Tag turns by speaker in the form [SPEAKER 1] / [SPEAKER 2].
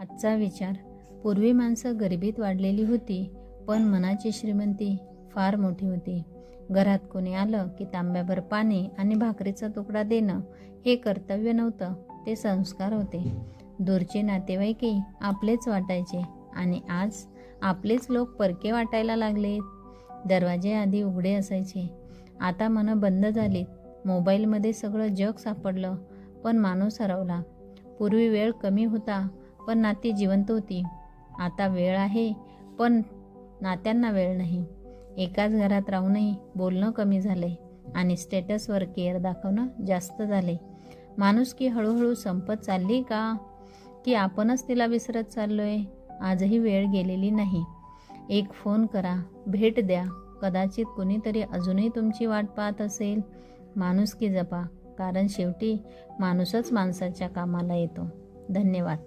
[SPEAKER 1] आजचा विचार. पूर्वी माणसं गरिबीत वाढलेली होती, पण मनाची श्रीमंती फार मोठी होती. घरात कोणी आलं की तांब्याभर पाणी आणि भाकरीचा तुकडा देणं हे कर्तव्य नव्हतं, ते संस्कार होते. दूरचे नातेवाईकही आपलेच वाटायचे आणि आज आपलेच लोक परके वाटायला लागलेत. दरवाजे आधी उघडे असायचे, आता मनं बंद झालीत. मोबाईलमध्ये सगळं जग सापडलं, पण माणूस हरवला. पूर्वी वेळ कमी होता, पण नाती जिवंत होती. आता वेळ आहे, पण नात्यांना वेळ नाही. एकाच घरात राहूनही बोलणं कमी झालंय आणि स्टेटसवर केअर दाखवणं जास्त झाले. माणुसकी हळूहळू संपत चालली का, की आपणच तिला विसरत चाललोय? आजही वेळ गेलेली नाही. एक फोन करा, भेट द्या. कदाचित कुणीतरी अजूनही तुमची वाट पाहत असेल. माणुसकी जपा, कारण शेवटी माणूसच माणसाच्या कामाला येतो. धन्यवाद.